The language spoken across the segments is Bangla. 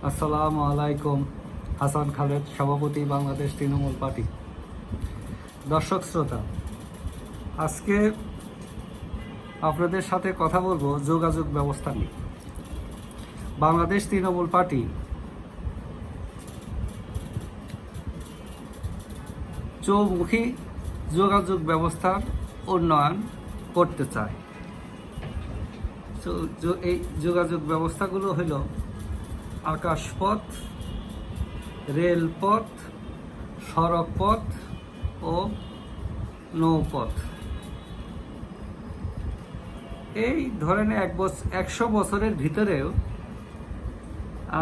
আসসালামু আলাইকুম। হাসান খালেদ, সভাপতি, বাংলাদেশ তৃণমূল পার্টি। দর্শক শ্রোতা, আজকে আপনাদের সাথে কথা বলবো যোগাযোগ ব্যবস্থা নিয়ে। বাংলাদেশ তৃণমূল পার্টি চৌমুখী যোগাযোগ ব্যবস্থার উন্নয়ন করতে চায়। এই যোগাযোগ ব্যবস্থাগুলো হলো আকাশপথ, রেলপথ, সড়কপথ ও নৌপথ। এই ধরেন 100 বছরের ভিতরেও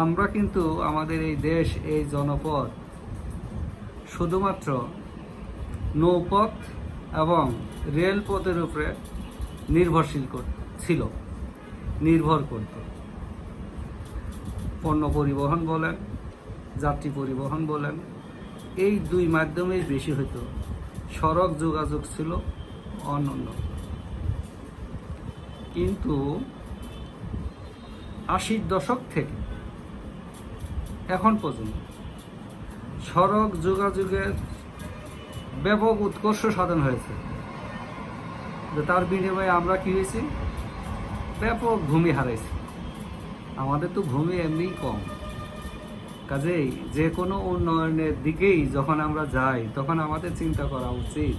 আমরা কিন্তু আমাদের এই দেশ, এই জনপদ শুধুমাত্র নৌপথ এবং রেলপথের উপরে নির্ভর করত। পণ্য পরিবহন বলেন, যাত্রী পরিবহন বলেন, এই দুই মাধ্যমেই বেশি হতো। সড়ক যোগাযোগ ছিল অনন্য। কিন্তু 80-র দশক থেকে এখন পর্যন্ত সড়ক যোগাযোগের ব্যাপক উৎকর্ষ সাধন হয়েছে। তার বিনিময়ে আমরা কি হয়েছি? ব্যাপক ভূমি হারাইছি। আমাদের তো ভূমি এমনিই কম, কাজেই যে কোনো উন্নয়নের দিকেই যখন আমরা যাই তখন আমাদের চিন্তা করা উচিত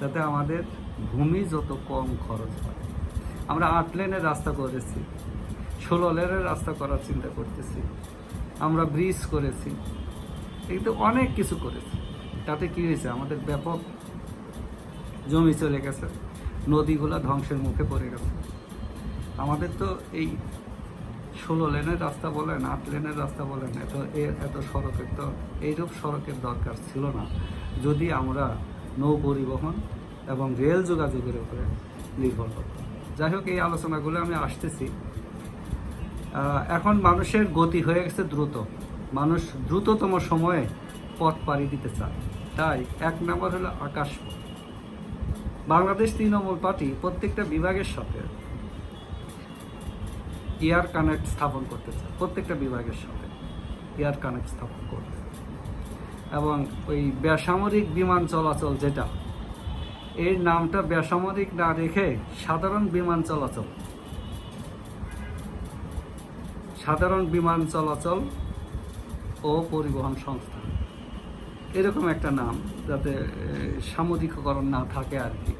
যাতে আমাদের ভূমি যত কম খরচ হয়। আমরা 8 লেনের রাস্তা করেছি, 16 লেনের রাস্তা করার চিন্তা করতেছি, আমরা ব্রিজ করেছি, কিন্তু অনেক কিছু করেছি। তাতে কি হয়েছে? আমাদের ব্যাপক জমি চলে গেছে, নদীগুলো ধ্বংসের মুখে পড়ে গেছে। আমাদের তো এই 16 লেনের রাস্তা বলেন, 8 লেনের রাস্তা বলেন, এত সড়কের তো এইরূপ সড়কের দরকার ছিল না যদি আমরা নৌ পরিবহন এবং রেল যোগাযোগের উপরে নির্ভর করতাম। যাই হোক, এই আলোচনাগুলো আমি আসতেছি। এখন মানুষের গতি হয়ে গেছে দ্রুত। মানুষ দ্রুততম সময়ে পথ পাড়ি দিতে চায়। তাই 1 নম্বর হলো আকাশপথ। বাংলাদেশ তৃণমূল পার্টি প্রত্যেকটা বিভাগের সাথে এয়ার কানেক্ট স্থাপন করতে চায়। প্রত্যেকটা বিভাগের সাথে এয়ার কানেক্ট স্থাপন করতে, এবং ওই বেসামরিক বিমান চলাচল, যেটা এর নামটা বেসামরিক না রেখে সাধারণ বিমান চলাচল ও পরিবহন সংস্থা, এরকম একটা নাম, যাতে সামরিককরণ না থাকে আর কি।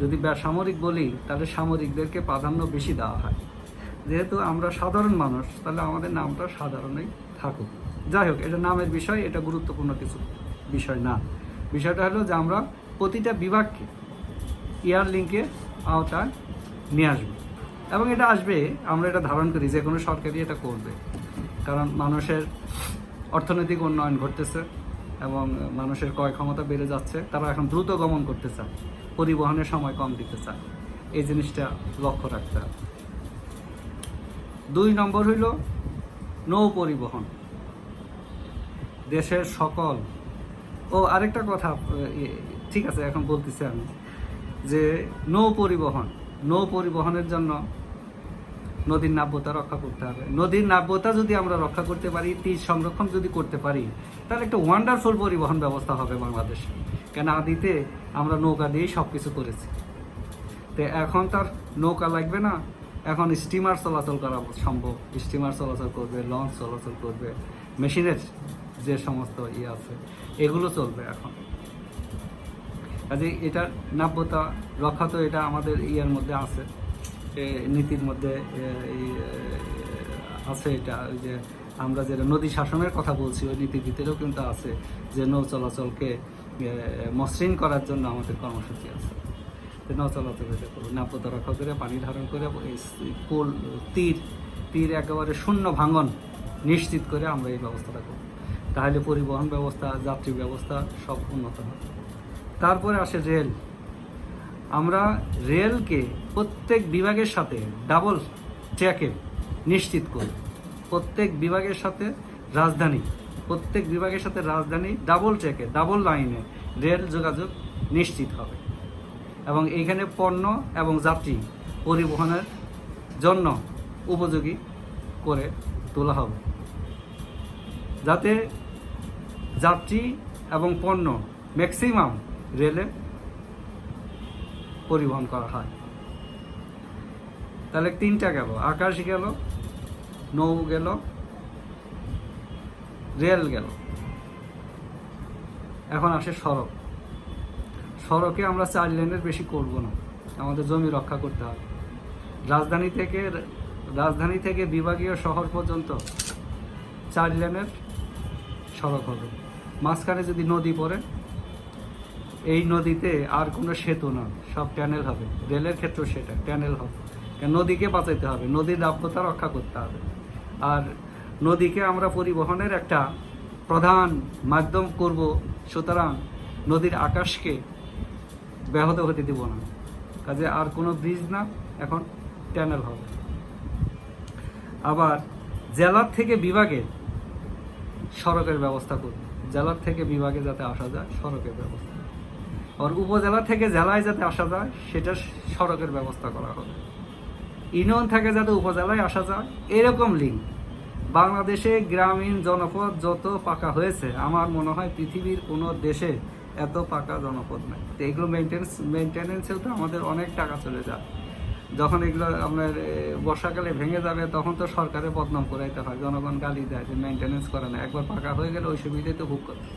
যদি বেসামরিক বলি তাহলে সামরিকদেরকে প্রাধান্য বেশি দেওয়া হয়। যেহেতু আমরা সাধারণ মানুষ, তাহলে আমাদের নামটা সাধারণই থাকুক। যাই হোক, এটা নামের বিষয়, এটা গুরুত্বপূর্ণ কিছু বিষয় না। বিষয়টা হলো যে আমরা প্রতিটা বিভাগকে এয়ার লিঙ্কের আওতায় নিয়ে আসবো, এবং এটা আসবে, আমরা এটা ধারণ করি যে কোনো সরকারই এটা করবে। কারণ মানুষের অর্থনৈতিক উন্নয়ন ঘটতেছে এবং মানুষের ক্রয় ক্ষমতা বেড়ে যাচ্ছে। তারা এখন দ্রুত গমন করতে চায়, পরিবহনের সময় কম দিতে চায়। এই জিনিসটা লক্ষ্য রাখতে হবে। 2 নম্বর হইল নৌ পরিবহন। দেশের সকল আরেকটা কথা, ঠিক আছে, এখন বলতেছি আমি, যে নৌ পরিবহনের জন্য নদীর নাব্যতা রক্ষা করতে হবে। নদীর নাব্যতা যদি আমরা রক্ষা করতে পারি, তীর সংরক্ষণ যদি করতে পারি, তাহলে একটা ওয়ান্ডারফুল পরিবহন ব্যবস্থা হবে বাংলাদেশে। কেন আদিতে আমরা নৌকা দিয়েই সব কিছু করেছি। তো এখন তার নৌকা লাগবে না, এখন স্টিমার চলাচল করা সম্ভব। স্টিমার চলাচল করবে, লঞ্চ চলাচল করবে, মেশিনের যে সমস্ত আছে এগুলো চলবে এখন। কাজে এটার নাব্যতা রক্ষা তো এটা আমাদের ইয়ের মধ্যে আছে, নীতির মধ্যে আছে। এটা ওই যে আমরা যেটা নদী শাসনের কথা বলছি, ওই নীতির ভিতরেও কিন্তু আছে যে নৌ চলাচলকে মসৃণ করার জন্য আমাদের কর্মসূচি আছে। নৌ চলাচল এটা করবো, নাব্যতা রক্ষা করে, পানি ধারণ করে, পোল তীর একেবারে শূন্য ভাঙন নিশ্চিত করে আমরা এই ব্যবস্থাটা করব। তাহলে পরিবহন ব্যবস্থা, যাত্রী ব্যবস্থা সব উন্নত হবে। তারপরে আসে রেল। আমরা রেলকে প্রত্যেক বিভাগের সাথে ডাবল ট্র্যাকে নিশ্চিত করি। প্রত্যেক বিভাগের সাথে রাজধানী ডাবল ট্র্যাকে, ডাবল লাইনে রেল যোগাযোগ নিশ্চিত হবে, এবং এইখানে পণ্য এবং যাত্রী পরিবহনের জন্য উপযোগী করে তোলা হবে। যাতে যাত্রী এবং পণ্য ম্যাক্সিমাম রেলে পরিবহন করা হয়। তাহলে তিনটা গেল, আকাশ গেল, নৌ গেল, রেল গেল। এখন আসে সড়ক। সড়কে আমরা 4 লেনের বেশি করব না, আমাদের জমি রক্ষা করতে হবে। রাজধানী থেকে বিভাগীয় শহর পর্যন্ত 4 লেনের সড়ক হবে। মাঝখানে যদি নদী পড়ে, এই নদীতে আর কোনো সেতু না, সব ট্যানেল হবে। রেলের ক্ষেত্রেও সেটা ট্যানেল হবে, নদীকে বাঁচাইতে হবে, নদীর নাব্যতা রক্ষা করতে হবে। আর নদীকে আমরা পরিবহনের একটা প্রধান মাধ্যম করব, সুতরাং নদীর আকাশকে ব্যাহত হতে দেব না। কাজে আর কোনো ব্রিজ না, এখন ট্যানেল হবে। আবার জেলার থেকে বিভাগে সড়কের ব্যবস্থা করব, জেলার থেকে বিভাগে যাতে আসা যায় সড়কের ব্যবস্থা। আর উপজেলা থেকে জেলায় যাতে আসা যায় সেটা সড়কের ব্যবস্থা করা হবে। ইউনিয়ন থেকে যাতে উপজেলায় আসা যায় এরকম লিঙ্ক। বাংলাদেশে গ্রামীণ জনপদ যত পাকা হয়েছে, আমার মনে হয় পৃথিবীর কোনো দেশে এত পাকা জনপদ নাই। তো এগুলো মেনটেনেন্সেও তো আমাদের অনেক টাকা চলে যায়। যখন এগুলো আপনার বর্ষাকালে ভেঙে যাবে, তখন তো সরকারের বদনাম করাইতে হয়, জনগণ গালি দেয় যে মেনটেনেন্স করে না। একবার পাকা হয়ে গেলে ওই সুবিধাই তো ভোগ করতে।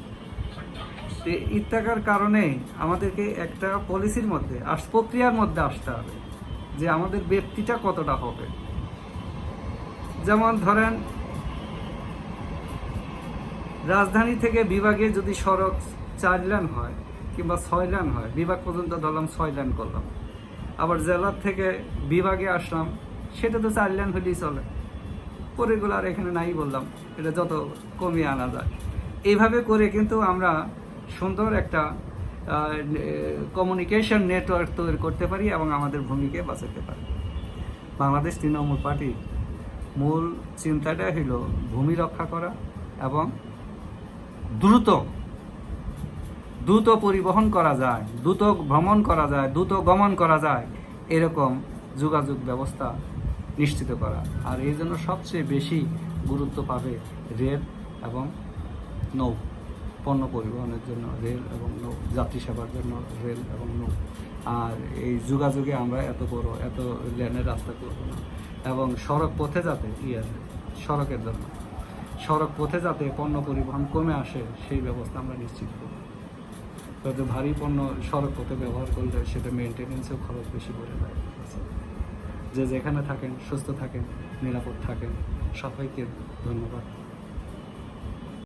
তো ইত্যাকার কারণে আমাদেরকে একটা পলিসির মধ্যে প্রক্রিয়ার মধ্যে আসতে হবে যে আমাদের ব্যক্তিটা কতটা হবে। যেমন ধরেন, রাজধানী থেকে বিভাগে যদি সড়ক 4 লেন হয় কিংবা 6 লেন হয়, বিভাগ পর্যন্ত ধরলাম 6 লেন করলাম। আবার জেলার থেকে বিভাগে আসলাম, সেটা তো 4 লেন হলেই চলে। পরেগুলো আর এখানে নাই বললাম, এটা যত কমিয়ে আনা যায়। এইভাবে করে কিন্তু আমরা সুন্দর একটা কমিউনিকেশন নেটওয়ার্ক তৈরি করতে পারি এবং আমাদের ভূমিকে বাঁচাতে পারি। বাংলাদেশ তৃণমূল পার্টির মূল চিন্তাটা হইল ভূমি রক্ষা করা এবং দ্রুত পরিবহন করা যায়, দ্রুত ভ্রমণ করা যায়, দ্রুত গমন করা যায়, এরকম যোগাযোগ ব্যবস্থা নিশ্চিত করা। আর এই জন্য সবচেয়ে বেশি গুরুত্ব পাবে রেল এবং নৌ। পণ্য পরিবহনের জন্য রেল এবং নৌ, যাত্রী সেবার জন্য রেল এবং নৌ। আর এই যোগাযোগে আমরা এত লেনের রাস্তা করব না। এবং সড়ক পথে যাতে সড়কের জন্য সড়ক পথে যাতে পণ্য পরিবহন কমে আসে, সেই ব্যবস্থা আমরা নিশ্চিত করব। তবে ভারী পণ্য সড়ক পথে ব্যবহার করলে সেটা মেনটেনেন্সেও খরচ বেশি পড়ে যায়। যে যেখানে থাকেন সুস্থ থাকেন, নিরাপদ থাকেন। সবাইকে ধন্যবাদ।